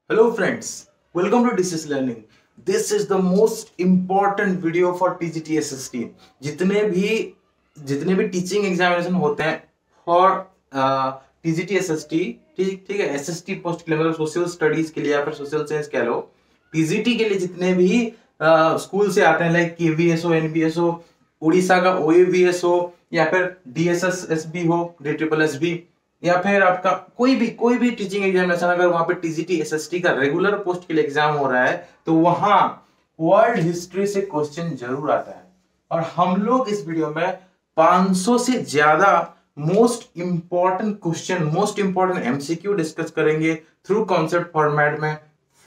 Hello friends, welcome to DCS Learning. This is the most important video for TGT SST. जितने भी teaching examination होते हैं for TGT SST, ठीक है, SST post के लिए मतलब सोशल स्टडीज के लिए या फिर सोशल साइंस कह लो, TGT के लिए जितने भी स्कूल से आते हैं लाइक KVS हो, NBS हो, उड़ीसा का OAVS हो या फिर DSSSB हो, DSSSB या फिर आपका कोई भी टीचिंग एग्जामिनेशन अगर वहां पे TGT SST का रेगुलर पोस्ट के लिए एग्जाम हो रहा है तो वहां वर्ल्ड हिस्ट्री से क्वेश्चन जरूर आता है। और हम लोग इस वीडियो में 500 से ज्यादा मोस्ट इंपॉर्टेंट MCQ डिस्कस करेंगे थ्रू कॉन्सेप्ट फॉर्मेट में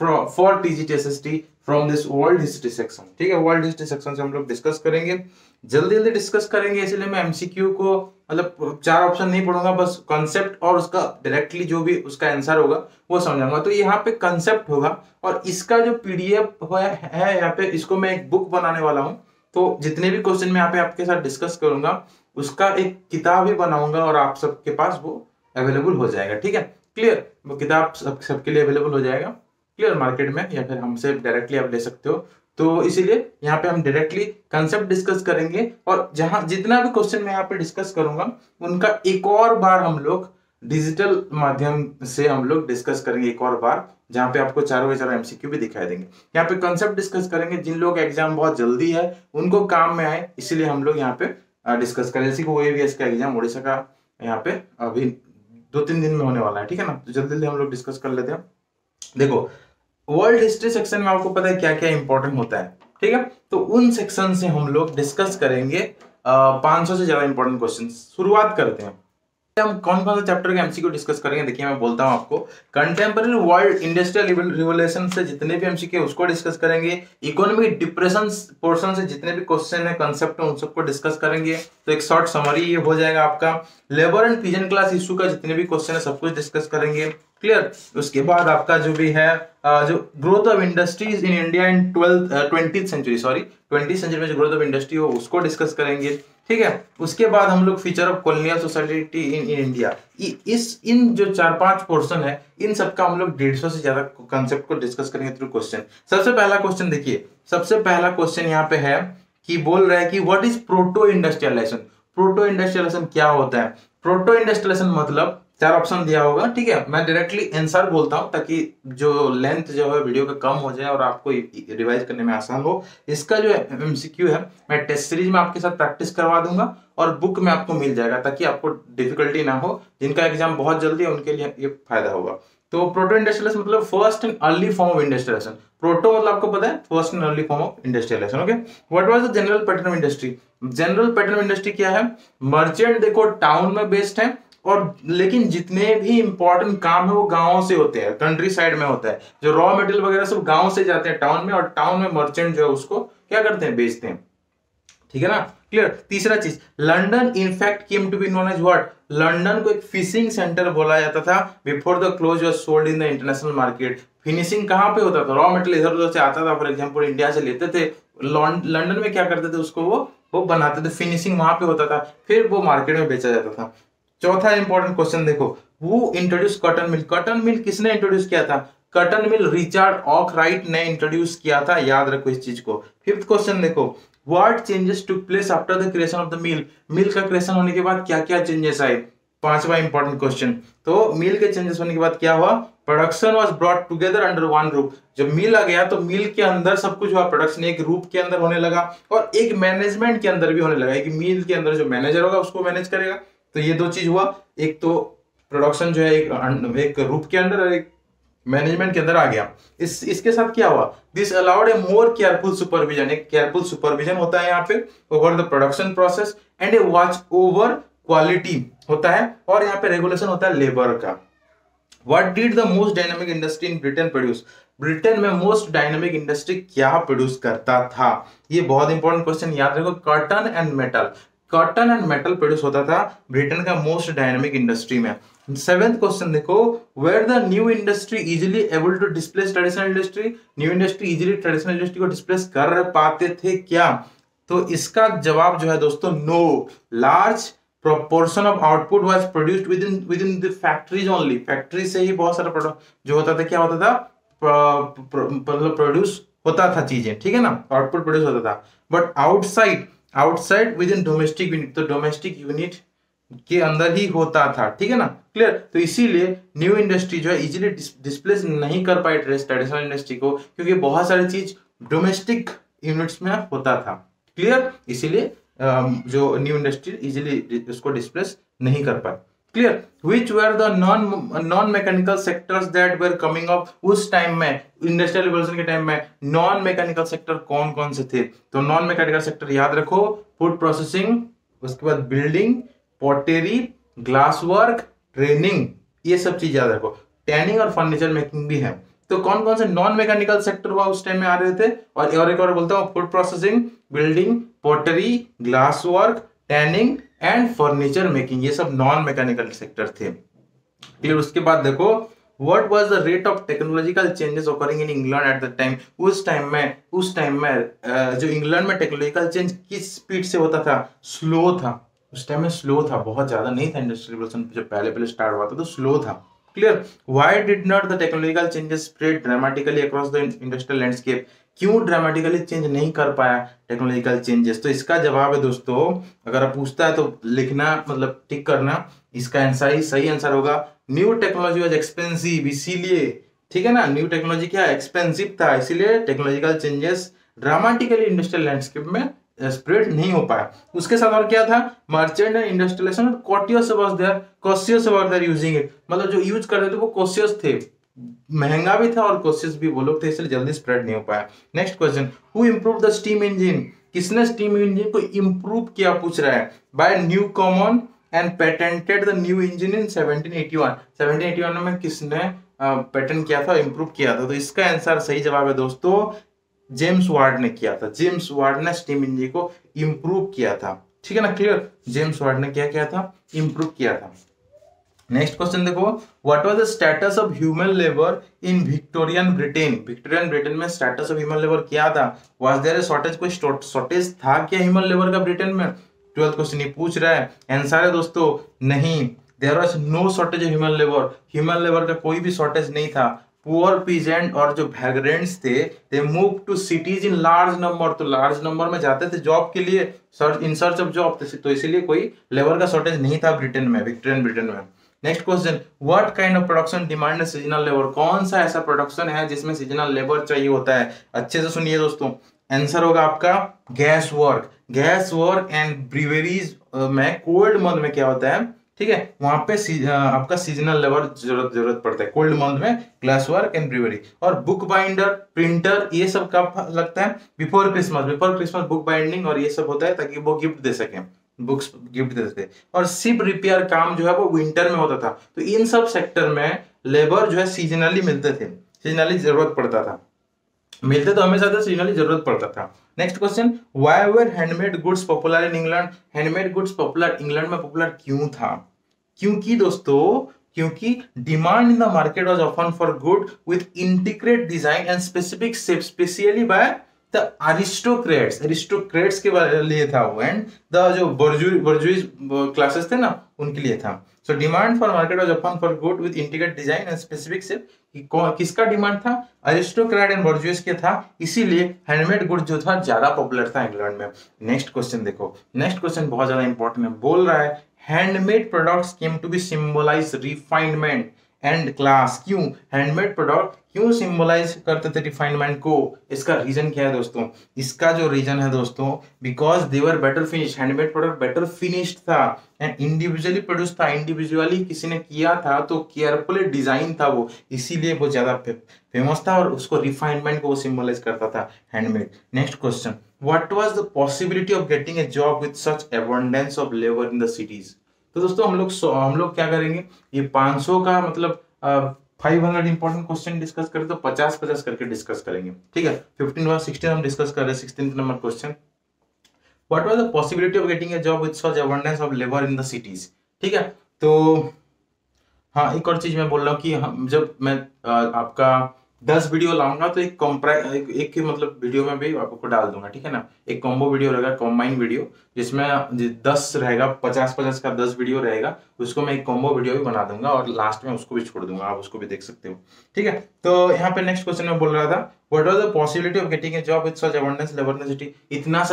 for TGT SST from this world history section. ठीक है, वर्ल्ड हिस्ट्री सेक्शन से हम लोग डिस्कस करेंगे, जल्दी डिस्कस करेंगे, इसलिए मैं MCQ को मतलब 4 ऑप्शन नहीं पढ़ूंगा, बस कॉन्सेप्ट और उसका डायरेक्टली जो भी उसका आंसर होगा वो समझाऊंगा। तो यहाँ पे कॉन्सेप्ट होगा और इसका जो PDF है यहाँ पे, इसको मैं एक बुक बनाने वाला हूँ। तो जितने भी क्वेश्चन मैं यहाँ पे आपके साथ डिस्कस करूंगा उसका एक किताब ही बनाऊंगा और आप सबके पास वो अवेलेबल हो जाएगा। ठीक है, क्लियर, वो किताब सबके लिए अवेलेबल हो जाएगा क्लियर मार्केट में, या फिर हमसे डायरेक्टली आप ले सकते हो। तो इसीलिए यहाँ पे हम डायरेक्टली कंसेप्ट डिस्कस करेंगे और जहां जितना भी क्वेश्चन मैं यहाँ पे डिस्कस करूंगा उनका एक और बार हम लोग डिजिटल माध्यम से हम लोग डिस्कस करेंगे एक और बार, जहां पे आपको चारों के चारों MCQ भी दिखाई देंगे। यहाँ पे कंसेप्ट डिस्कस करेंगे, जिन लोग एग्जाम बहुत जल्दी है उनको काम में आए, इसीलिए हम लोग यहाँ पे डिस्कस करें। जैसे कि OAVS का एग्जाम उड़ीसा का यहाँ पे अभी 2-3 दिन में होने वाला है। ठीक है ना, तो जल्दी हम लोग डिस्कस कर लेते हैं। देखो, वर्ल्ड हिस्ट्री सेक्शन में आपको पता है क्या क्या इंपॉर्टेंट होता है। ठीक है, तो उन सेक्शन से हम लोग डिस्कस करेंगे 500 से ज्यादा इंपॉर्टेंट क्वेश्चन। शुरुआत करते हैं। हम कौन कौन सा चैप्टर का MCQ डिस्कस करेंगे, देखिए मैं बोलता हूं आपको। कंटेम्पररी वर्ल्ड इंडस्ट्रियल रिवोल्यूशन से जितने भी MCQ उसको डिस्कस करेंगे। इकोनॉमिक डिप्रेशन पोर्शन से जितने भी क्वेश्चन है कंसेप्ट उन सबको डिस्कस करेंगे। तो एक शॉर्ट समरी ये हो जाएगा आपका। Labour and peasant class issue का जितने भी क्वेश्चन है सब कुछ डिस्कस करेंगे, क्लियर। उसके बाद आपका जो भी है जो growth of industries in India in 20th century में जो ग्रोथ ऑफ इंडस्ट्री हो उसको डिस्कस करेंगे। ठीक है, उसके बाद हम लोग feature of colonial society in India, इन जो 4-5 पोर्शन है इन सबका हम लोग 150 से ज्यादा कंसेप्ट को डिस्कस करेंगे थ्रू क्वेश्चन। सबसे पहला क्वेश्चन देखिए, सबसे पहला क्वेश्चन यहाँ पे है कि बोल रहा है कि what is proto industrialization. Proto industrialization क्या होता है? प्रोटो इंडस्ट्रियलाइजेशन मतलब 4 ऑप्शन दिया होगा। ठीक है, मैं डायरेक्टली आंसर बोलता हूं ताकि जो लेंथ जो है वीडियो का कम हो जाए और आपको रिवाइज करने में आसान हो। इसका जो MCQ है मैं टेस्ट सीरीज में आपके साथ प्रैक्टिस करवा दूंगा और बुक में आपको मिल जाएगा ताकि आपको डिफिकल्टी ना हो। जिनका एग्जाम बहुत जल्दी है उनके लिए ये फायदा होगा। तो प्रोटो इंडस्ट्रियलाइजेशन मतलब first and early form of industrialization. Proto मतलब आपको पता है first and early form of industrialization. Okay, what was the general pattern of industry? General pattern of industry क्या है? मर्चेंट देखो टाउन में बेस्ड है, और लेकिन जितने भी इंपॉर्टेंट काम है वो गांवों से होते हैं, कंट्री साइड में होता है। जो रॉ मटेरियल वगैरह सब गांव से जाते हैं टाउन में, और टाउन में मर्चेंट जो है उसको क्या करते हैं, बेचते हैं। ठीक है ना, क्लियर। तीसरा चीज, London in fact came to be known as what? London को एक फिशिंग सेंटर बोला जाता था before the cloth was sold in the international market. Finishing कहां पे होता था? रॉ मटेरियल इधर उधर से आता था, फॉर एग्जांपल इंडिया से लेते थे, लंदन में क्या करते थे उसको वो बनाते थे, फिनिशिंग वहां पे होता था, फिर वो मार्केट में बेचा जाता था। चौथा इंपॉर्टेंट क्वेश्चन देखो, वो introduce cotton mill. Cotton mill किसने इंट्रोड्यूस किया था? कॉटन मिल रिचर्ड आर्कराइट ने इंट्रोड्यूस किया था, याद रखो इस चीज को। फिफ्थ क्वेश्चन देखो, what changes took place after the creation of the mill. Mill का क्रिएशन होने के बाद क्या क्या चेंजेस आए? पांचवा इंपॉर्टेंट क्वेश्चन। तो मिल के चेंजेस होने के बाद क्या हुआ? Production was brought together under one roof. जब मिल आ गया तो मिल के अंदर सब कुछ हुआ, प्रोडक्शन एक रूप के अंदर होने लगा और एक मैनेजमेंट के अंदर भी होने लगा कि मिल के अंदर जो मैनेजर होगा उसको मैनेज करेगा। तो ये 2 चीज हुआ, एक तो प्रोडक्शन जो है एक रूप के अंदर और एक मैनेजमेंट के अंदर आ गया। इसके साथ क्या हुआ? This allowed A more careful supervision. एक केयरफुल सुपरविजन होता है यहाँ पे over the production process and A watch over quality होता है, और यहाँ पे रेगुलेशन होता है लेबर का। What did the most dynamic industry in Britain produce? Britain में मोस्ट डायनामिक इंडस्ट्री क्या प्रोड्यूस करता था? ये बहुत इंपॉर्टेंट क्वेश्चन, याद रखो। Cotton and metal. Cotton and metal produce होता था ब्रिटेन का मोस्ट डायनामिक इंडस्ट्री में। 7th क्वेश्चन देखो, where the new industry easily able to displace traditional industry. New industry easily traditional industry को डिस्प्लेस कर पाते थे क्या? तो इसका जवाब जो है दोस्तों, no. Large proportion of output was produced within the factories only। Factory से ही बहुत सारा प्रोडक्ट जो होता था क्या होता था, मतलब प्रोड्यूस होता था चीजें, ठीक है ना, आउटपुट प्रोड्यूस होता था। But outside outside with in domestic unit, तो डोमेस्टिक यूनिट के अंदर ही होता था, ठीक है ना, क्लियर। तो इसीलिए न्यू इंडस्ट्री जो है इजीली डिस्प्लेस नहीं कर पाई ट्रेडिशनल इंडस्ट्री को, क्योंकि बहुत सारी चीज डोमेस्टिक यूनिट्स में होता था, क्लियर। इसीलिए जो न्यू इंडस्ट्री इजीली उसको डिस्प्लेस नहीं कर पाए, clear. Which were the non mechanical sectors that were coming up उस टाइम में, इंडस्ट्रियल रिवॉल्यूशन के टाइम में नॉन मैकेनिकल सेक्टर कौन कौन से थे? तो नॉन मैकेनिकल सेक्टर याद रखो, फूड प्रोसेसिंग, उसके बाद बिल्डिंग, पॉटेरी, ग्लास वर्क, ट्रेनिंग, ये सब चीज याद रखो। टैनिंग और फर्नीचर मेकिंग भी है। तो कौन कौन से नॉन मैकेनिकल सेक्टर हुआ उस टाइम में आ रहे थे? और एक और बोलता हूँ, food processing, building, pottery, glass work, tanning and furniture making, ये सब नॉन मैकेनिकल सेक्टर थे, क्लियर। उसके बाद देखो, what was the rate of technological changes occurring in England at the time? उस टाइम में जो इंग्लैंड में टेक्नोलॉजिकल चेंज किस स्पीड से होता था? स्लो था। उस टाइम में स्लो था, बहुत ज्यादा नहीं था। इंडस्ट्रियल रिवॉल्यूशन जो पहले स्टार्ट हुआ था तो स्लो था, clear. Why did not the technological changes spread dramatically across the industrial landscape? क्यों ड्रामेटिकली चेंज नहीं कर पाया टेक्नोलॉजिकल चेंजेस? तो इसका जवाब है दोस्तों, अगर आप पूछता है तो लिखना, मतलब टिक करना। इसका आंसर, सही आंसर होगा, न्यू टेक्नोलॉजी वाज एक्सपेंसिव, इसीलिए, ठीक है ना, न्यू टेक्नोलॉजी क्या एक्सपेंसिव था, इसीलिए technological changes dramatically industrial landscape में स्प्रेड नहीं हो पाया। उसके साथ और क्या था? Merchant and industrialization, cautious was there using it, मतलब जो यूज कर रहे थे वो कॉशियस थे, महंगा भी था और कॉशियस भी वो लोग थे, इसलिए जल्दी स्प्रेड नहीं हो पाया। Next question, who improve the steam engine? किसने स्टीम इंजन को इम्प्रूव किया, पूछ रहा है। By Newcomen and patented the new engine in 1781। 1781 में किसने पेटेंट किया था, इम्प्रूव किया था? तो इसका आंसर, सही जवाब है दोस्तों, जेम्स वार्ड ने किया था। जेम्स वार्ड ने स्टीम इंजन को इम्प्रूव किया था, ठीक है ना, क्लियर। जेम्स वार्ड ने क्या किया था? इम्प्रूव किया था। नेक्स्ट क्वेश्चन देखो, what was the status of human labour in Victorian Britain? Victorian Britain में स्टेटस ऑफ ह्यूमन लेबर क्या था? Was there a shortage? कोई शॉर्टेज था क्या ह्यूमन लेबर का ब्रिटेन में? 12th क्वेश्चन ये पूछ रहा है। आंसर है दोस्तों, नहीं, there was no shortage of human labour. Human labour का कोई भी शॉर्टेज नहीं था। पुअर पीजेंट और जो वैग्रेंट्स थे, they move to cities in large number, तो लार्ज नंबर में जाते थे जॉब के लिए, इन सर्च ऑफ जॉब, तो इसीलिए कोई लेबर का शॉर्टेज नहीं था ब्रिटेन में, विक्टोरियन ब्रिटेन में। Next question, what kind of production demand seasonal labour? कौन सा ऐसा प्रोडक्शन है जिसमें सीजनल लेबर चाहिए होता है? अच्छे से सुनिए दोस्तों, आंसर होगा आपका gas work. Gas work and breweries में कोल्ड मंथ में क्या होता है, ठीक है, वहां पे आपका सीजनल लेबर जरूरत पड़ता है कोल्ड मंथ में, ग्लास वर्क एंड ब्रीवरी। और बुक बाइंडर, प्रिंटर, ये सब कब लगता है? बिफोर क्रिसमस बुक बाइंडिंग और ये सब होता है ताकि वो गिफ्ट दे सके, बुक्स गिफ्ट देते थे। और शिप रिपेयर काम जो है वो विंटर में होता था। तो इन सब सेक्टर में लेबर जो है सीजनली मिलते थे, सीजनली जरूरत पड़ता था, मिलते तो हमेशा थे, सीजनली जरूरत पड़ता था। Next question, why were handmade goods popular in England? Handmade goods popular England में पॉपुलर क्यों था? क्योंकि दोस्तों, क्योंकि demand in the market was often for good with integrate design and specific shape, specially by the aristocrats के लिए था वो, एंड द जो बर्जुइज क्लासेस थे ना, उनके लिए था। So demand for market was open for good with integrate design and specific shape. किसका डिमांड था? अरिस्टोक्रेट एंड बर्जुइज के था, इसीलिए हैंडमेड गुड जो था ज्यादा पॉपुलर था इंग्लैंड में। नेक्स्ट क्वेश्चन देखो, नेक्स्ट क्वेश्चन बहुत ज्यादा इंपॉर्टेंट है। बोल रहा है handmade products came to be symbolize refinement and class. क्यों हैंडमेड प्रोडक्ट क्यों सिंबलाइज करते थे रिफाइनमेंट को? इसका रीजन क्या है दोस्तों? इसका जो रीजन है दोस्तों, because they were better finish, handmade product better finished था एंड इंडिविजुअली प्रोड्यूस था, इंडिविजुअली किसी ने किया था, तो केयरफुली डिजाइन था वो, इसीलिए वो ज्यादा फेमस था और उसको रिफाइनमेंट को वो सिंबलाइज करता था handmade. Next question, what was the possibility of getting a job with such abundance of labour in the cities? तो दोस्तों हम लोग क्या करेंगे, ये 500 का मतलब 500 इंपॉर्टेंट क्वेश्चन डिस्कस करें तो 50-50 करके डिस्कस करेंगे, ठीक है। 15 और 16 हम डिस्कस कर रहे हैं। 16th number question, what was the possibility of getting a job with such abundance of labour in the cities? ठीक है, तो हाँ, एक और चीज मैं बोल रहा हूँ कि जब मैं आपका 10 वीडियो लाऊंगा तो एक मतलब वीडियो में भी आपको डाल दूंगा, ठीक है ना। एक कॉम्बो वीडियो रहेगा, कॉम्बाइन वीडियो, जिसमें 10 रहेगा, 50-50 का 10 वीडियो रहेगा, उसको मैं एक कॉम्बो वीडियो भी बना दूंगा और लास्ट में उसको भी छोड़ दूंगा, आप उसको भी देख सकते हो, ठीक है। तो यहाँ पे नेक्स्ट क्वेश्चन में बोल रहा था, what are the possibility of getting a job with such abundance labour necessity. इतने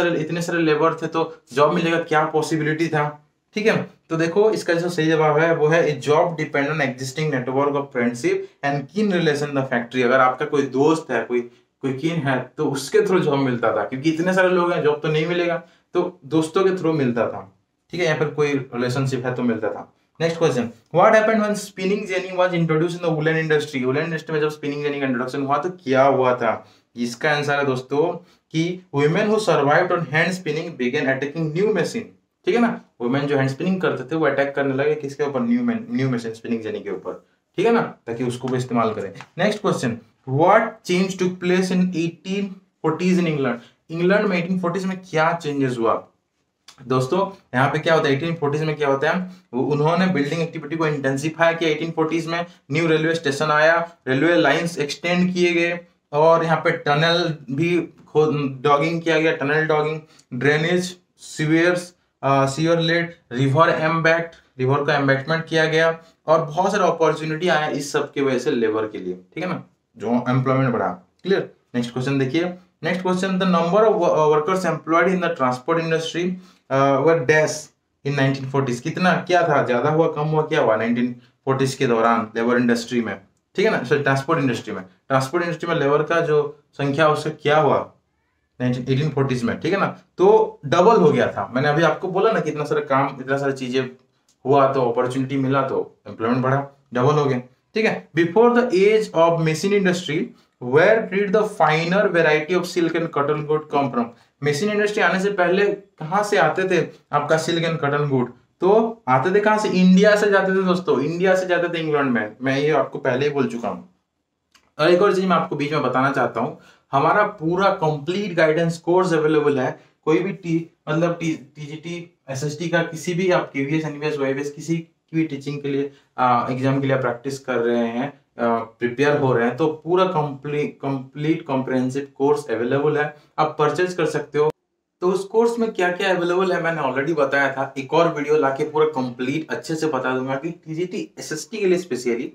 सारे लेबर थे तो जॉब मिलेगा, क्या पॉसिबिलिटी था, ठीक है। तो देखो इसका जो सही जवाब है वो है, ए job depend on existing network of friendship and कीन रिलेशन द फैक्ट्री। अगर आपका कोई दोस्त है, कोई कीन है, तो उसके थ्रू जॉब मिलता था, क्योंकि इतने सारे लोग हैं, जॉब तो नहीं मिलेगा, तो दोस्तों के थ्रू मिलता था, ठीक है, या फिर कोई रिलेशनशिप है तो मिलता था। Next question, what happened when spinning jenny was introduced in the woollen industry. Woollen industry में जब स्पिनिंग जेनी का इंट्रोडक्शन हुआ तो क्या हुआ था। इसका आंसर है दोस्तों कि women who survived on hand spinning began attacking new machine, ठीक है ना। वुमेन जो हैंड स्पिनिंग करते थे वो अटैक करने लगे किसके ऊपर, न्यू मशीन स्पिनिंग जेनी के ऊपर, ठीक है ना, ताकि उसको भी इस्तेमाल करें। Next question, what change took place in 1840s in England. England में 1840s में क्या चेंजेस हुआ दोस्तों। यहाँ पे क्या होता है 1840s में क्या होता है, उन्होंने बिल्डिंग एक्टिविटी को इंटेंसिफाई किया। 1840s में न्यू रेलवे स्टेशन आया, रेलवे लाइंस एक्सटेंड किए गए, और यहाँ पे टनल भी डॉगिंग किया गया, tunnel डॉगिंग, drainage, sewer late, river का एम्बैक्टमेंट किया गया, और बहुत सारा अपॉर्चुनिटी आया इस सब की वजह से लेबर के लिए, ठीक है ना, जो एम्प्लॉयमेंट बढ़ा। क्लियर। नेक्स्ट क्वेश्चन देखिए, next question, the number of workers employed in the transport industry were dash in 1940s। कितना क्या था, ज्यादा हुआ, कम हुआ, क्या हुआ 1940s के दौरान लेबर इंडस्ट्री में, ठीक है ना, सॉरी ट्रांसपोर्ट इंडस्ट्री में लेबर का जो संख्या उसका क्या हुआ 1840s में, ठीक है ना, तो डबल हो गया था। मैंने अभी आपको बोला ना कि इतना सारा काम, इतना सारी चीजें हुआ तो अपॉर्चुनिटी मिला तो एम्प्लॉयमेंट बढ़ा, डबल हो गया, ठीक है। Before the age of machine industry where did the finer variety of silk and cotton good come from. Machine industry आने से पहले कहां से आते थे आपका सिल्क एंड कॉटन गुड, तो आते थे कहां से, इंडिया से जाते थे दोस्तों, इंडिया से जाते थे इंग्लैंड में। मैं ये आपको पहले ही बोल चुका हूं। और एक और चीज मैं आपको बीच में बताना चाहता हूं, हमारा पूरा कंप्लीट गाइडेंस कोर्स अवेलेबल है। कोई भी टीजीटी एसएसटी का किसी भी आप केवीएस एनवीएस वाईवीएस किसी भी टीचिंग के लिए एग्जाम के लिए प्रैक्टिस कर रहे हैं, प्रिपेयर हो रहे हैं, तो पूरा कंप्लीट कॉम्प्रिहेंसिव कोर्स अवेलेबल है, आप परचेज कर सकते हो। तो उस कोर्स में क्या क्या अवेलेबल है मैंने ऑलरेडी बताया था, एक और वीडियो लाके पूरा कंप्लीट अच्छे से बता दूंगा कि टीजीटी एसएसटी के लिए स्पेशली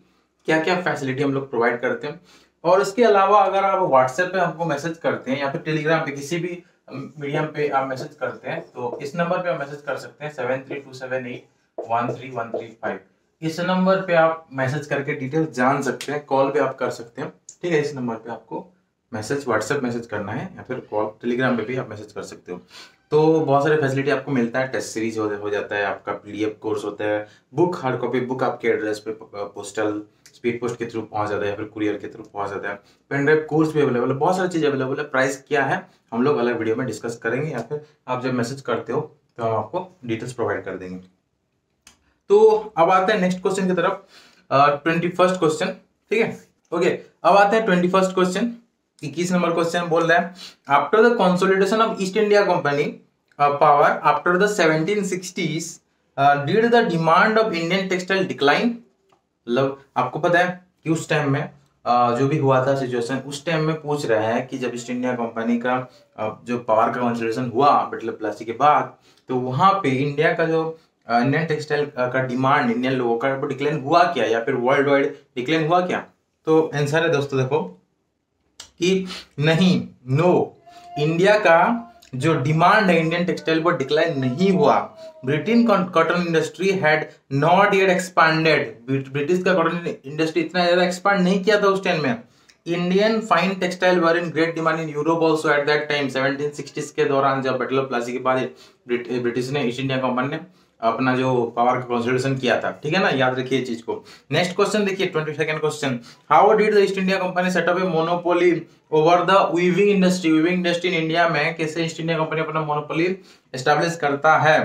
क्या क्या फैसिलिटी हम लोग प्रोवाइड करते हैं। और इसके अलावा अगर आप व्हाट्सएप पे हमको मैसेज करते हैं या फिर टेलीग्राम पे किसी भी मीडियम पे आप मैसेज करते हैं, तो इस नंबर पे आप मैसेज कर सकते हैं 7327813135। इस नंबर पे आप मैसेज करके डिटेल जान सकते हैं, कॉल पे आप कर सकते हैं, ठीक है। इस नंबर पे आपको मैसेज व्हाट्सएप मैसेज करना है या फिर कॉल टेलीग्राम पे भी आप मैसेज कर सकते हो। तो बहुत सारे फैसिलिटी आपको मिलता है, टेस्ट सीरीज हो जाता है, आपका पीडीएफ कोर्स होता है, बुक हार्ड कॉपी बुक आपके एड्रेस पे पोस्टल स्पीड पोस्ट के थ्रू पहुंच जाता है या फिर कुरियर के थ्रू पहुंच जाता है। पेन ड्राइव कोर्स भी अवेलेबल है, बहुत सारी चीज अवेलेबल है। प्राइस क्या है हम लोग अलग वीडियो में डिस्कस करेंगे, या फिर आप जब मैसेज करते हो तो हम आपको डिटेल्स प्रोवाइड कर देंगे। तो अब आते हैं नेक्स्ट क्वेश्चन की तरफ, 21st क्वेश्चन, ठीक है। ओके, अब आते हैं 21st क्वेश्चन। 21 नंबर क्वेश्चन बोल रहा है, after the consolidation of east India company power after the 1760s did the demand of Indian textile decline. मतलब आपको पता है कि उस टाइम में जो भी हुआ था सिचुएशन, उस टाइम में पूछ रहा है कि जब ईस्ट इंडिया कंपनी का जो पावर का कंसोलिडेशन हुआ बैटल ऑफ प्लासी के बाद, तो वहां पे इंडिया का जो इंडियन टेक्सटाइल का डिमांड इंडियन लोगों का डिक्लाइन हुआ क्या, या फिर वर्ल्ड वाइड डिक्लाइन हुआ क्या। तो आंसर है दोस्तों देखो कि नहीं, नो, इंडिया का जो डिमांड है इंडियन टेक्सटाइल पर डिक्लाइन नहीं हुआ। Britain cotton industry had not yet expanded. British का कॉटन इंडस्ट्री इतना ज्यादा एक्सपांड नहीं किया था उस टाइम में। Indian fine textile were in great demand in Europe also at that time. 1760s के दौरान जब बैटल ऑफ प्लासी के बाद ब्रिटिश ने ईस्ट इंडिया कंपनी ने अपना जो पावर का कंसोलिडेशन किया था, ठीक है ना, याद रखिए चीज को। नेक्स्ट क्वेश्चन देखिए 22nd question, how did the East India Company set up a monopoly over the weaving industry. Weaving industry in India में कैसे ईस्ट इंडिया कंपनी अपना मोनोपोली एस्टैब्लिश करता है,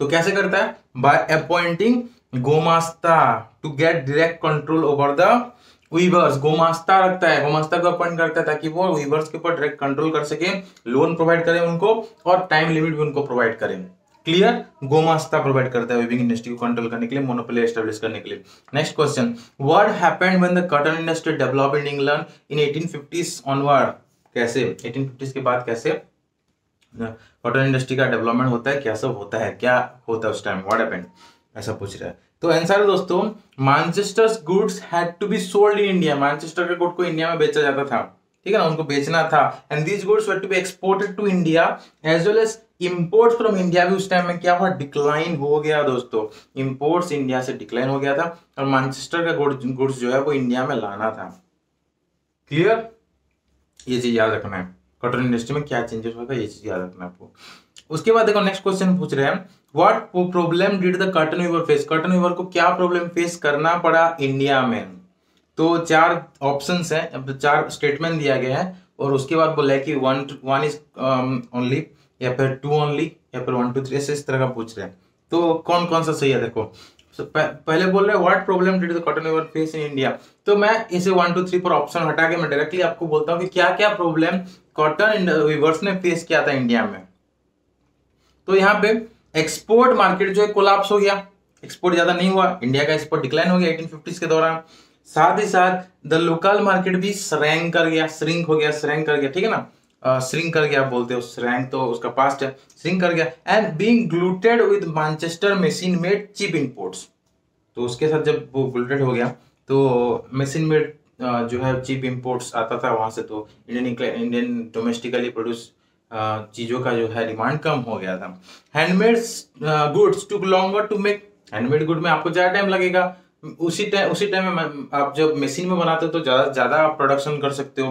तो कैसे करता है, by appointing gomastha to get direct control over the weavers. Gomastha रखता है, गोमास्ता को अपॉइंट करता है ताकि वो वीवर्स के ऊपर डायरेक्ट कंट्रोल कर सके, लोन प्रोवाइड करें उनको और टाइम लिमिट भी उनको प्रोवाइड करें, क्लियर, गोमास्ता प्रोवाइड करता है वीविंग इंडस्ट्री को कंट्रोल करने के लिए, मोनोपोली एस्टेब्लिश करने के लिए। Next question, what happened when the cotton industry developed in England in 1850s onward? कैसे 1850s के बाद कैसे कॉटन इंडस्ट्री का डेवलपमेंट होता है, क्या सब होता है, क्या होता है उस टाइम, व्हाट हैपेंड, ऐसा पूछ रहा है। तो आंसर है दोस्तों, Manchester's goods had to be sold in India. Manchester के गुड को इंडिया में बेचा जाता था, ठीक है ना, उनको बेचना था। And these goods were to be exported to India as well as imports from India भी उस टाइम में क्या हुआ, डिक्लाइन हो गया दोस्तों। इंपोर्ट्स इंडिया से डिक्लाइन हो गया था और मैनचेस्टर का गुड्स जो है वो इंडिया में लाना था। क्लियर, ये चीज याद रखना है, कॉटन इंडस्ट्री में क्या चेंजेस होगा ये चीज याद रखना है आपको। उसके बाद देखो नेक्स्ट क्वेश्चन पूछ रहे हैं, what problem did the cotton weaver face? Cotton weaver को क्या प्रॉब्लम फेस करना पड़ा इंडिया में? तो चार ऑप्शंस हैं, अब 4 स्टेटमेंट दिया गया है और उसके बाद बोला है कि वन इज ओनली या फिर 2 ओनली या फिर 1 2 3 ऐसे इस तरह का पूछ रहे हैं। तो कौन कौन सा सही है देखो। पहले बोल रहे हैं what problem did the cotton weaver face in India. तो मैं इसे 1 2 3 पर ऑप्शन हटा के मैं डायरेक्टली आपको बोलता हूँ कि क्या क्या प्रॉब्लम कॉटन वीवर्स ने फेस किया था इंडिया में। तो यहाँ पे एक्सपोर्ट मार्केट जो है कोलैप्स हो गया, एक्सपोर्ट ज्यादा नहीं हुआ, इंडिया का एक्सपोर्ट डिक्लाइन हो गया 1850s के दौरान। साथ ही साथ द लोकल मार्केट भी श्रैंक कर गया, श्रिंक हो गया, श्रैंक कर गया, ठीक है ना, श्रिंक कर गया बोलते हो, श्रैंक तो उसका पास्ट है, श्रिंक कर गया। And being glutted with Manchester machine made cheap imports. तो उसके साथ जब वो ग्लूटेड हो गया तो मशीन मेड जो है चीप इंपोर्ट्स आता था वहां से, तो इंडियन डोमेस्टिकली प्रोड्यूस चीजों का जो है डिमांड कम हो गया था। Handmade goods took longer to make. Handmade good में आपको ज्यादा टाइम लगेगा, उसी टाइम में आप जब मशीन में बनाते हो तो ज्यादा आप प्रोडक्शन कर सकते हो,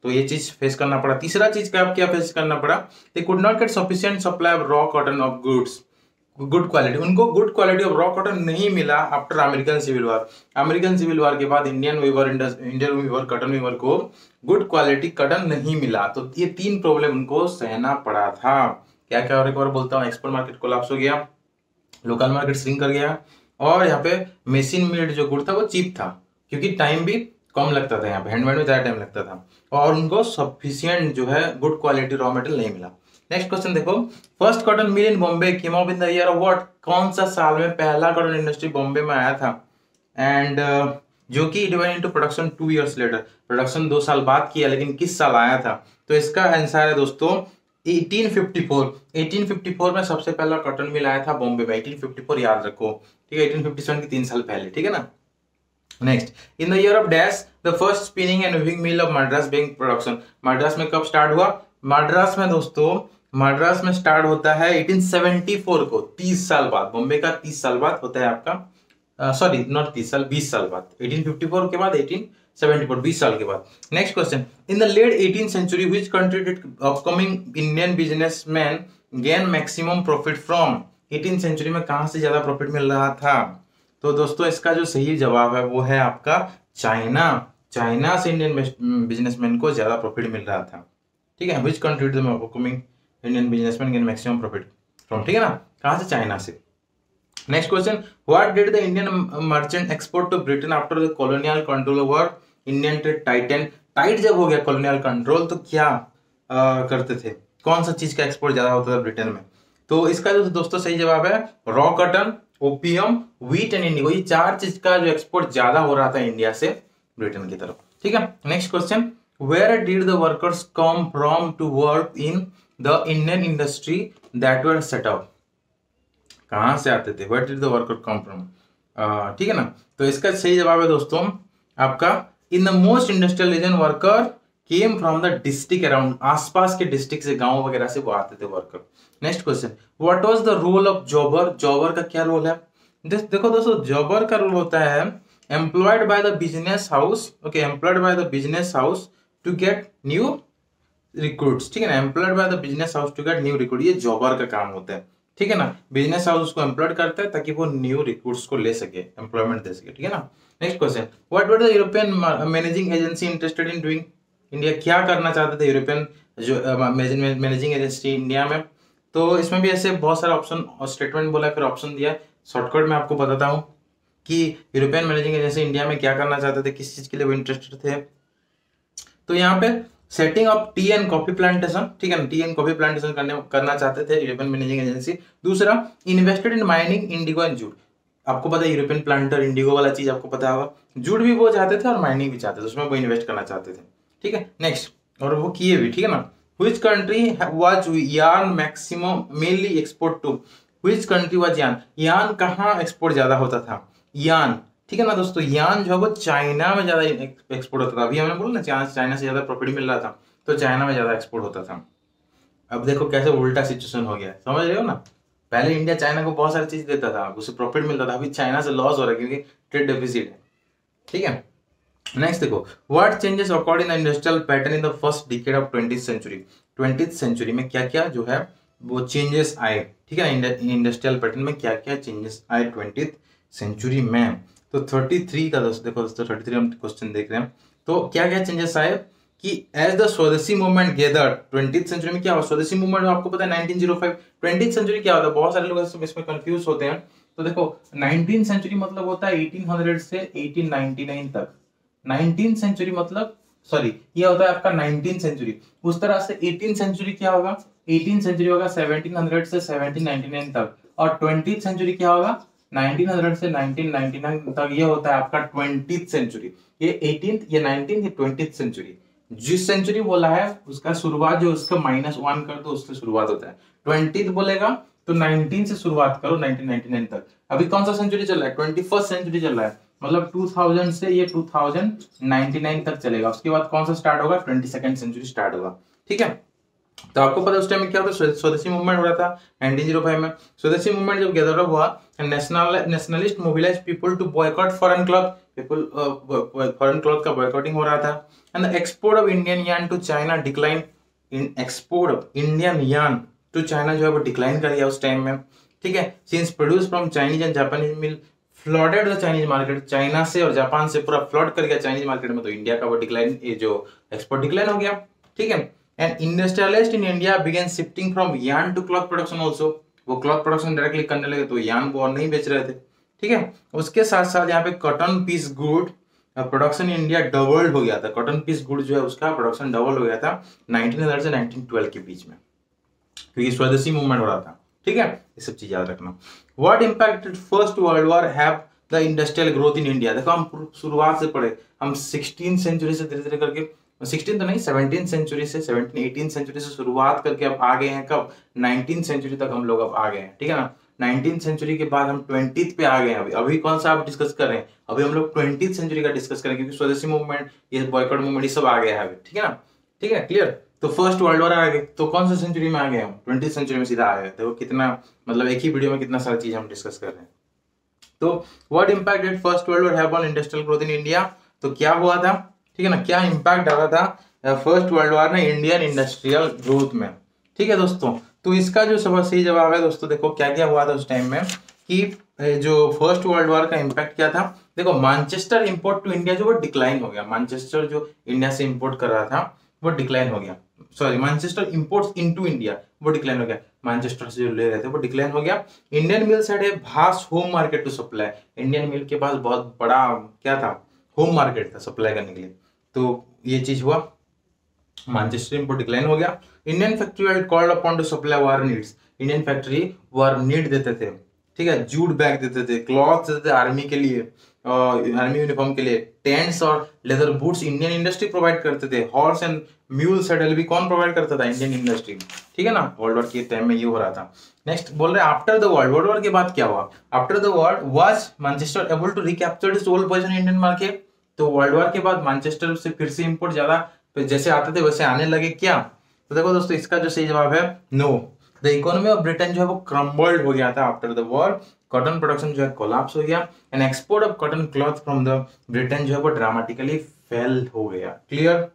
तो ये चीज फेस करना पड़ा। तीसरा चीज का आप क्या फेस करना पड़ा, they could not get sufficient supply of raw cotton of goods, good quality, उनको good quality of raw cotton नहीं मिला after American civil war. American civil war के बाद इंडियन वीवर कॉटन वीवर को गुड क्वालिटी कॉटन नहीं मिला, तो ये 3 प्रॉब्लम उनको सहना पड़ा था। क्या क्या और एक बार बोलता हूँ, एक्सपोर्ट मार्केट कोलैप्स हो गया, लोकल मार्केट श्रिंक कर गया, और यहाँ पे मशीन मेड जो गुड था वो चीप था क्योंकि टाइम भी कम लगता था, यहाँ पे हैंडमेड में ज्यादा टाइम लगता था, और उनको सफिशिएंट जो है गुड क्वालिटी रॉ मटेरियल नहीं मिला। नेक्स्ट क्वेश्चन देखो, first cotton mill in Bombay came up in the year of what? कौन सा साल में पहला कॉटन इंडस्ट्री बॉम्बे में आया था? एंड जो कि divide into production 2 years later, production 2 साल बाद किया, लेकिन किस साल आया था? तो इसका आंसर है दोस्तों 1854। 1854 में सबसे पहला कॉटन मिल आया था बॉम्बे में, 1854 याद रखो, ठीक है, 1857 के 3 साल पहले, ठीक है ना। Next, in the year of dash the first spinning and weaving mill of Madras being production. Madras में कब स्टार्ट हुआ? मद्रास में दोस्तों, मद्रास में स्टार्ट होता है 1874 को, 30 साल बाद, बॉम्बे का 30 साल बाद होता है आपका, सॉरी नॉट 30 साल, 20 साल बाद, 1854 के बाद 1874, 20 साल के बाद। Next question, in the late 18th century which country did upcoming Indian businessman gain maximum profit from? 18th century में कहां से ज्यादा प्रॉफिट मिल रहा था? तो दोस्तों इसका जो सही जवाब है वो है आपका चाइना। चाइना से इंडियन बिजनेसमैन को ज्यादा प्रॉफिट मिल रहा था, ठीक है। Which country did upcoming Indian businessman gain maximum profit from, ठीक है ना, कहां से? चाइना से। Next question, what did the Indian merchant export to Britain after the colonial control over Indian trade tighten? Tight जब हो गया कॉलोनियल कंट्रोल तो क्या करते थे, कौन सा चीज का एक्सपोर्ट ज्यादा होता था ब्रिटेन में? तो इसका जो दोस्तों सही जवाब है raw cotton, opium, wheat and Indigo. ये 4 चीज का जो एक्सपोर्ट ज्यादा हो रहा था इंडिया से ब्रिटेन की तरफ, ठीक है। Next question, where did the workers come from to work in the Indian industry that were set up? कहां से आते थे? Where did the worker come from, ठीक है ना। तो इसका सही जवाब है दोस्तों आपका in the most industrial region worker came from the district around, आसपास के डिस्ट्रिक्ट से, गांव वगैरह से वो आते थे worker. Next question, what was the role of jobber? Jobber का क्या रोल है? देखो दोस्तों, जॉबर का रोल होता है employed by the business house, okay, employed by the business house to get new recruits, ठीक है ना, employed by the business house to get new recruit, ये जॉबर का काम होता है, ठीक है ना। बिजनेस हाउस उसको एम्प्लॉयड करता है ताकि वो न्यू रिक्रूट्स को ले सके, एम्प्लॉयमेंट दे सके, ठीक है ना। Next question, what were the European managing agency interested in doing India? क्या करना चाहते थे यूरोपियन जो मैनेजिंग एजेंसी इंडिया में? तो इसमें भी ऐसे बहुत सारे ऑप्शन और स्टेटमेंट बोला, फिर ऑप्शन दिया। शॉर्टकट में आपको बताता हूँ कि यूरोपियन मैनेजिंग एजेंसी इंडिया में क्या करना चाहते थे, किस चीज के लिए वो इंटरेस्टेड थे। तो यहाँ पे setting up T and coffee plantation, ठीक है ना, टी एंड कॉफी प्लांटेशन करना चाहते थे यूरोपियन मैनेजिंग एजेंसी। दूसरा, invested in mining Indigo and jute. आपको पता है यूरोपियन प्लांटर इंडिगो वाला चीज आपको पता होगा। जूट भी वो चाहते थे और माइनिंग भी चाहते थे, उसमें वो इन्वेस्ट करना चाहते थे, ठीक है। नेक्स्ट, और वो किए भी, ठीक है ना। Which country was yarn maximum mainly export to, which country was yarn, yarn कहाँ एक्सपोर्ट ज्यादा होता था, यार्न, ठीक है ना दोस्तों। यार्न जो है वो चाइना में ज्यादा एक्सपोर्ट होता था। अभी हमने बोला ना चाइना से ज्यादा प्रॉफिट मिल रहा था, तो चाइना में ज्यादा एक्सपोर्ट होता था। अब देखो कैसे उल्टा सिचुएशन हो गया, समझ रहे हो ना। पहले इंडिया चाइना को बहुत सारी चीज देता था, उसे प्रॉफिट मिलता था, अभी चाइना से लॉस हो रहा है क्योंकि ट्रेड डेफिसिट है, ठीक है। नेक्स्ट देखो, what changes occurred in the industrial pattern in the first decade of 20th century. 20th century में क्या क्या जो है वो चेंजेस आए, ठीक है ना। इंडस्ट्रियल पैटर्न में क्या क्या चेंजेस आए 20th सेंचुरी में। तो 33 का दोस्तों देखो दोस्तों, 33 हम क्वेश्चन देख रहे हैं। तो क्या क्या चेंजेस आए कि एज द स्वदेशी मूवमेंट गेदर, 20th सेंचुरी में क्या हुआ, स्वदेशी मूवमेंट आपको पता है 1905। 20th सेंचुरी क्या होता है, बहुत सारे लोग इसमें कंफ्यूज होते हैं। तो देखो 19th सेंचुरी मतलब होता है 1800 से 1899 तक। 19th सेंचुरी मतलब सॉरी ये होता है आपका 19th सेंचुरी। उस तरह से 18th सेंचुरी क्या होगा, 18th सेंचुरी होगा 1700 से 1799 तक। और 20th सेंचुरी क्या होगा, 1900 से 1999 तक। ये होता है आपका 20th सेंचुरी। ये 18th, ये 19th, ये 20th सेंचुरी। जिस सेंचुरी बोला है उसका शुरुआत जो उसका -1 कर दो, उससे शुरुआत होता है। 20th बोलेगा तो 19 से शुरुआत करो 1999 तक। अभी कौन सा सेंचुरी चल रहा है, 21st सेंचुरी चल रहा है, मतलब 2000 से ये 2099 तक चलेगा। उसके बाद कौन सा स्टार्ट होगा, 22nd सेंचुरी स्टार्ट होगा, ठीक है। तो आपको पता है उस टाइम में क्या होता है, स्वदेशी मूवमेंट हो रहा था 1905 में। स्वदेशी मूवमेंट जब गैदर हुआ, nationalist mobilize people to boycott foreign cloth, people foreign cloth का बॉयकॉटिंग हो रहा था। And the export of Indian yarn to China decline, in export of Indian yarn to China जो है वो डिक्लाइन कर दिया उस टाइम में, ठीक है। Since produce from Chinese and Japanese mill flooded the Chinese market, China से और जापान से पूरा फ्लड कर गया चाइनीज मार्केट में, तो इंडिया का वो डिक्लाइन, ये जो एक्सपोर्ट डिक्लाइन हो गया, ठीक है। And industrialist in India began shifting from yarn to cloth production also, वो क्लॉथ प्रोडक्शन डायरेक्टली करने लगे, तो यार्न वो और नहीं बेच रहे थे, ठीक है। उसके साथ साथ यहाँ पे cotton piece good production in India doubled हो गया था। कॉटन पीस गुड जो है उसका प्रोडक्शन डबल हो गया था 1900 से 1912 के बीच में, क्योंकि स्वदेशी मूवमेंट हो रहा था, ठीक है। ये सब चीज याद रखना। What impact did first world war have the industrial growth in India. देखो हम शुरुआत से पढ़े, हम 16th सेंचुरी से धीरे धीरे करके, 16 तो नहीं 17th सेंचुरी से 18th सेंचुरी से शुरुआत करके अब आ गए हैं कब, 19th सेंचुरी तक हम लोग अब आ गए हैं, ठीक है ना। 19th सेंचुरी के बाद हम 20th पे आ गए हैं। अभी कौन सा आप डिस्कस कर रहे हैं, अभी हम लोग 20th सेंचुरी का डिस्कस करें, क्योंकि स्वदेशी मूवमेंट, ये बॉयकॉट मूवमेंट, ये सब आ गया है अभी, ठीक है ना, ठीक है, क्लियर। तो फर्स्ट वर्ल्ड वॉर आ गए, तो कौन सा सेंचुरी में आ गए हम, 20th सेंचुरी में सीधा आ गए। देखो कितना, मतलब एक ही वीडियो में कितना सारी चीज हम डिस्कस कर रहे हैं। तो what impact did first world war have on industrial growth in India, तो क्या हुआ था, ठीक है ना, क्या इंपैक्ट डाला था फर्स्ट वर्ल्ड वॉर ने इंडियन इंडस्ट्रियल ग्रोथ में, ठीक है दोस्तों। तो इसका जो सब सही जवाब है दोस्तों, देखो क्या क्या हुआ था उस टाइम में कि जो फर्स्ट वर्ल्ड वॉर का इंपैक्ट क्या था। देखो मैनचेस्टर इंपोर्ट टू इंडिया जो वो डिक्लाइन हो गया, मैनचेस्टर जो इंडिया से इंपोर्ट कर रहा था वो डिक्लाइन हो गया, sorry Manchester imports into India वो डिक्लाइन हो गया, मैनचेस्टर से जो ले रहे थे वो डिक्लाइन हो गया। Indian mills had a vast home market to supply, Indian mill के पास बहुत बड़ा क्या था, होम मार्केट था सप्लाई करने के लिए, तो ये चीज हुआ, मैनचेस्टर इंपोर्ट डिक्लाइन हो गया। Indian factory had called upon two supply war needs, Indian factory war need देते थे, ठीक है, जूट बैग देते थे, क्लॉथ देते थे आर्मी के लिए, आर्मी यूनिफॉर्म के लिए, टेंट्स और leather boots Indian industry provide करते थे, हॉर्स एंड म्यूल सेडल भी कौन प्रोवाइड करता था, इंडियन इंडस्ट्री, ठीक है ना। वर्ल्ड वॉर के टाइम में ये हो रहा था। नेक्स्ट बोल रहे हैं आफ्टर द वर्ल्ड वॉर के बाद क्या हुआ, after the war was Manchester able to recapture its old position in Indian market, तो वर्ल्ड वॉर के बाद मैनचेस्टर से फिर से इंपोर्ट ज्यादा जैसे आते थे वैसे आने लगे क्या। तो देखो दोस्तों इसका जो सही जवाब है no, the economy of Britain जो है वो क्रम्बल्ड हो गया था after the war, cotton production जो है कोलैप्स हो गया, and export of cotton cloth from the Britain जो है वो ड्रामेटिकली फेल हो गया, क्लियर।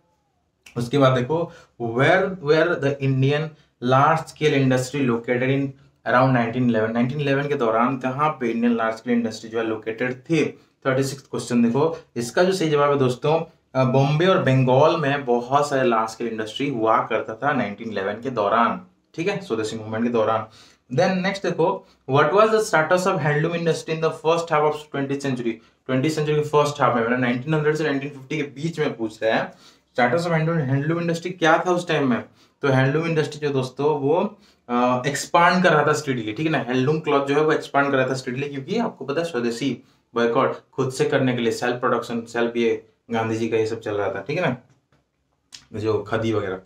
उसके बाद देखो where the Indian large scale industry located in around 1911 के दौरान कहाँ पे इंडियन लार्ज स्केल इंडस्ट्री जो है लोकेटेड थी। 36 क्वेश्चन देखो, इसका जो सही जवाब है दोस्तों बॉम्बे और बंगाल में बहुत सारे लार्ज स्केल इंडस्ट्री हुआ करता था 1911 के दौरान, ठीक है, स्वदेशी मूवमेंट के दौरान। देन नेक्स्ट देखो what was the status of handloom industry in the first half of 20th century, 20th century के फर्स्ट हाफ में, मतलब 1900 से 1950 के बीच में पूछ रहे हैं स्टार्टअप्स ऑफ हैंडलूम इंडस्ट्री क्या था उस टाइम में? तो हैंडलूम इंडस्ट्री जो दोस्तों वो एक्सपांड कर रहा था स्ट्रीटली, ठीक है ना। हैंडलूम क्लॉथ जो है वो एक्सपांड कर रहा था स्ट्रीटली, क्योंकि आपको पता है स्वदेशी बॉयकॉट खुद से करने के लिए, सेल्फ प्रोडक्शन, सेल्फ, ये गांधी जी का ये सब चल रहा था, ठीक है ना, जो खादी वगैरह।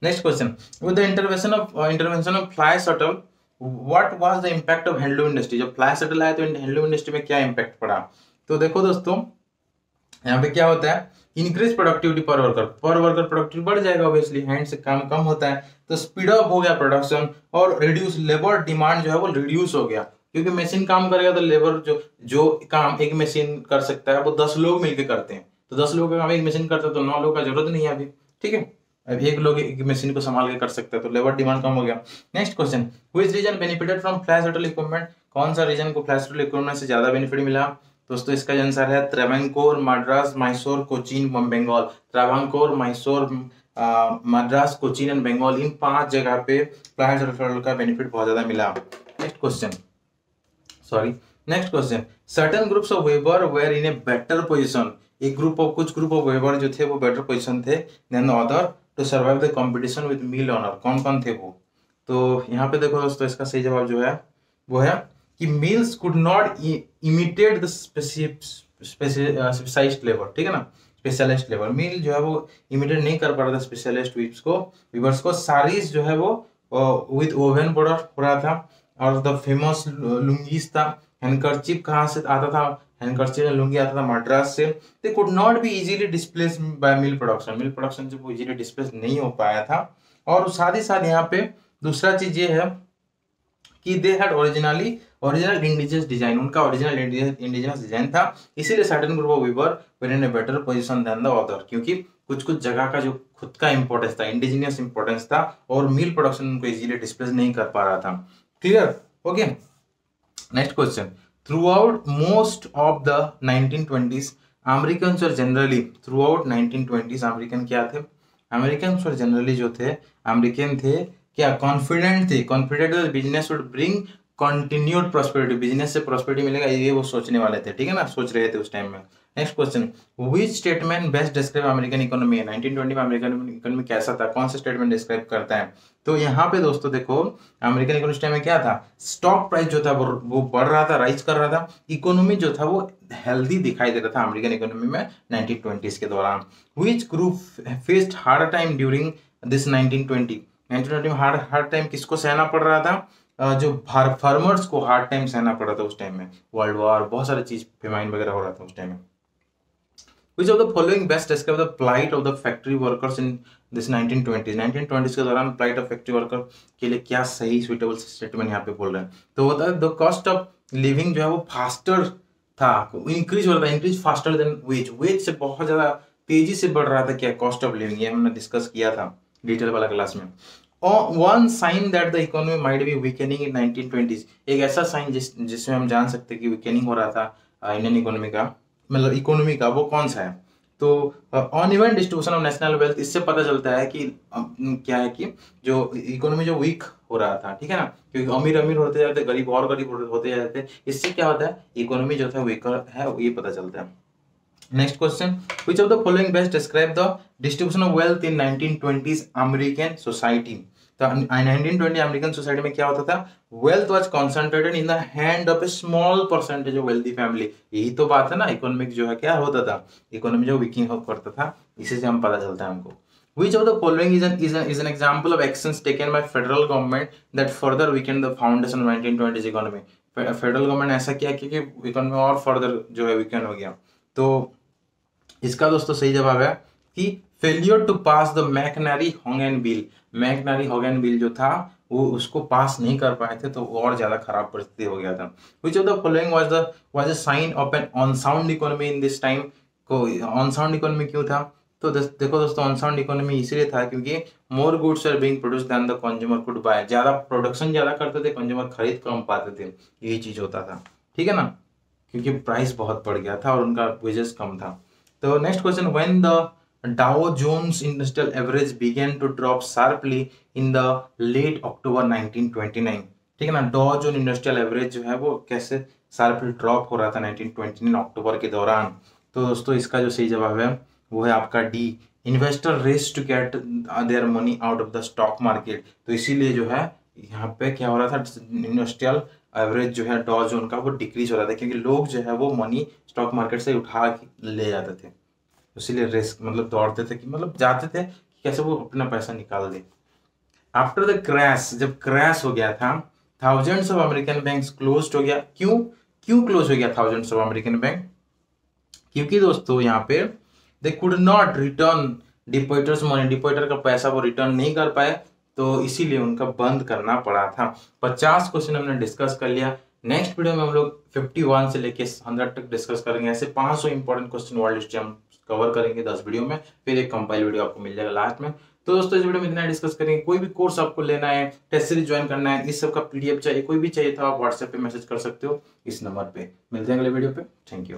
Next question, with the intervention of fly shuttle what was the impact of handloom industry? जब फ्लाई शटल आया तो हैंडलूम इंडस्ट्री में क्या इम्पैक्ट पड़ा? तो देखो दोस्तों, यहाँ पे क्या होता है, इंक्रीज प्रोडक्टिविटी पर वर्कर प्रोडक्टिविटी बढ़ जाएगा, ऑब्वियसली हैंड से काम कम होता है, तो स्पीड अप हो गया प्रोडक्शन, और रिड्यूस लेबर डिमांड जो है वो रिड्यूस हो गया, क्योंकि मशीन काम करेगा तो लेबर जो जो काम एक मशीन कर सकता है वो 10 लोग मिलकर करते हैं, तो 10 लोग का काम एक मशीन करता है तो 9 लोग का जरूरत नहीं है अभी, ठीक है। अब एक लोग एक मशीन को संभाल के कर सकता है, तो लेबर डिमांड कम हो गया। Next question, which region benefited from flash shuttle equipment? कौन सा रीजन को फ्लैश शटल इक्विपमेंट से ज्यादा बेनिफिट मिला? दोस्तों इसका आंसर है त्रावणकोर, मद्रास, मैसूर, कोचीन, बंगाल। त्रावणकोर, मैसूर, मद्रास, कोचीन एंड बंगाल, इन 5 जगह पे फ्लैश शटल का बेनिफिट बहुत ज्यादा मिला। Next question, certain groups of weaver were in a better position. कुछ ग्रुप ऑफ वेबर जो थे वो बेटर पोजीशन थे than the other to survive the competition with mill owner. कौन कौन थे वो? तो यहाँ पे देखो दोस्तों, इसका सही जवाब जो है वो है कि mills could not imitate the specialized labour, ठीक है ना, स्पेशलिस्ट लेबर। मिल जो है वो इमिटेट नहीं कर पा रहा था स्पेशलिस्ट वीवर्स को। सारीज जो है वो विद ओवन बॉर्डर हो रहा था, और द फेमस लुंगीज था। हैंडकरचीफ कहाँ से आता था? हैंडकरचीफ लुंगी आता था मद्रास से। दे could not be easily displace bye mill production से वो इजीली डिस्प्लेस नहीं हो पाया था। और साथ ही साथ यहाँ पे दूसरा चीज ये है कि they had original indigenous design, उनका ओरिजिनल इंडिजिनस डिजाइन था, इसीलिए certain group of weaver were in a better position than the other, क्योंकि कुछ कुछ जगह का जो खुद का इंपॉर्टेंस था, इंडिजिनियस इंपॉर्टेंस था, और मिल प्रोडक्शन उनको इजीली डिस्प्लेस नहीं कर पा रहा था। Clear? Okay. Next question, throughout most of the 1920s Americans और generally throughout 1920s American क्या थे? अमेरिकन और जनरली जो थे अमेरिकन थे क्या? Confident business would bring continued prosperity, business से प्रोस्पेरिटी मिलेगा, ये वो सोचने वाले थे, ठीक है ना, सोच रहे थे उस टाइम में। Next question, which statement best describe American economy? 1920 में अमेरिकन इकोनॉमी कैसा था? कौन सा स्टेटमेंट डिस्क्राइब करता है? तो यहाँ पे दोस्तों देखो, अमेरिकन इकोनॉमी टाइम में क्या था, स्टॉक प्राइस जो था वो बढ़ रहा था, राइज कर रहा था, इकोनॉमी जो था वो हेल्दी दिखाई दे रहा था अमेरिकन इकोनॉमी में 1920s के दौरान। Which group faced hard time during this 1920 में हार्ड टाइम किसको सहना पड़ रहा था? जो फार्मर्स को हार्ड टाइम सहना पड़ा था उस टाइम में, वर्ल्ड वॉर, बहुत सारी चीज, फेमाइन वगैरह हो रहा था उस टाइम में। Which of the following best describe the plight of the factory workers in this 1920s? 1920s के दौरान plight of factory worker के लिए क्या सही suitable statement यहाँ पे बोल रहे हैं? तो होता है the cost of living जो है वो faster था, इंक्रीज हो रहा था, इंक्रीज फास्टर देन वेज से बहुत ज्यादा तेजी से बढ़ रहा था क्या? कॉस्ट ऑफ लिविंग, ये हमने डिस्कस किया था डिटेल वाला क्लास में। One sign that the economy might be weakening in 1920s, एक ऐसा साइन जिसमें हम जान सकते हैं कि वीकेनिंग हो रहा था इंडियन इकोनॉमी का, मतलब इकोनॉमी का, वो कौन सा है? तो on even distribution of national wealth, इससे पता चलता है कि क्या है कि जो इकोनॉमी जो वीक हो रहा था, ठीक है ना, क्योंकि अमीर अमीर होते जाते, गरीब और गरीब होते जाते, इससे क्या होता है, इकोनॉमी जो था वीकर है, ये पता चलता है। Next question, which of the following best describe the distribution of wealth in 1920s American society? तो 1920 अमेरिकन सोसाइटी में क्या होता था? Wealth was concentrated in the hand of A small percentage of wealthy family. यही तो बात है ना, इकोनॉमिक जो है क्या होता था, इकोनॉमी जो वीकिंग करता था, इसी से हम पता चलता है हमको। Which of the following is an example of actions taken by federal government that further weakened the foundation of 1920s economy? Federal government ऐसा किया कि इकोनॉमी और फर्दर जो है वीकेंड हो गया। तो इसका दोस्तों सही जवाब है कि failure to pass the McNary Haugen bill. McNary Haugen bill जो था वो उसको पास नहीं कर पाए थे, तो और ज्यादा खराब परिस्थिति हो गया था। Which of the following was a sign of an unsound economy in this time? को अनसाउंड इकोनॉमी क्यों था? तो देखो दोस्तों, अनसाउंड इकोनॉमी इसलिए था क्योंकि more goods are being produced than the consumer could buy, ज्यादा प्रोडक्शन ज्यादा करते थे, कंज्यूमर खरीद कम पाते थे, यही चीज होता था, ठीक है ना, क्योंकि प्राइस बहुत बढ़ गया था और उनका वेजेस कम था। तो next question, when the Dow Jones industrial average began to drop sharply in the late October 1929, ठीक है ना, डाउ जोन इंडस्ट्रियल एवरेज जो है वो कैसे शार्पली ड्रॉप हो रहा था 1929 अक्टूबर के दौरान? तो दोस्तों इसका जो सही जवाब है वो है आपका D, investor race to get their money out of the stock market. तो इसीलिए जो है यहाँ पे क्या हो रहा था, इंडस्ट्रियल एवरेज जो है डॉ जोन का वो डिक्रीज हो रहा था, क्योंकि लोग जो है वो मनी स्टॉक मार्केट से उठा के ले जाते थे, इसीलिए रिस्क मतलब दौड़ते थे कि मतलब जाते थे कि कैसे वो अपना पैसा निकाल दे। आफ्टर द क्रैश, जब क्रैश हो गया था, thousands of American banks closed हो गया। क्यों क्यों क्लोज हो गया थाउजेंड्स ऑफ अमेरिकन बैंक? क्योंकि दोस्तों यहाँ पे दे could not return depositors money, depositor का पैसा वो रिटर्न नहीं कर पाए, तो इसीलिए उनका बंद करना पड़ा था। 50 क्वेश्चन हमने डिस्कस कर लिया। नेक्स्ट वीडियो में हम लोग 51 से लेके 100 तक डिस्कस करेंगे। ऐसे 500 इंपॉर्टेंट क्वेश्चन वर्ल्ड हिस्ट्री हम कवर करेंगे 10 वीडियो में, फिर एक कंपाइल वीडियो आपको मिल जाएगा लास्ट में। तो दोस्तों इस वीडियो में इतना डिस्कस करेंगे। कोई भी कोर्स आपको लेना है, टेस्ट सीरीज ज्वाइन करना है, इस सब का पीडीएफ चाहिए, कोई भी चाहिए तो आप व्हाट्सएप पे मैसेज कर सकते हो इस नंबर पे। मिलते हैं अगले वीडियो पे। Thank you.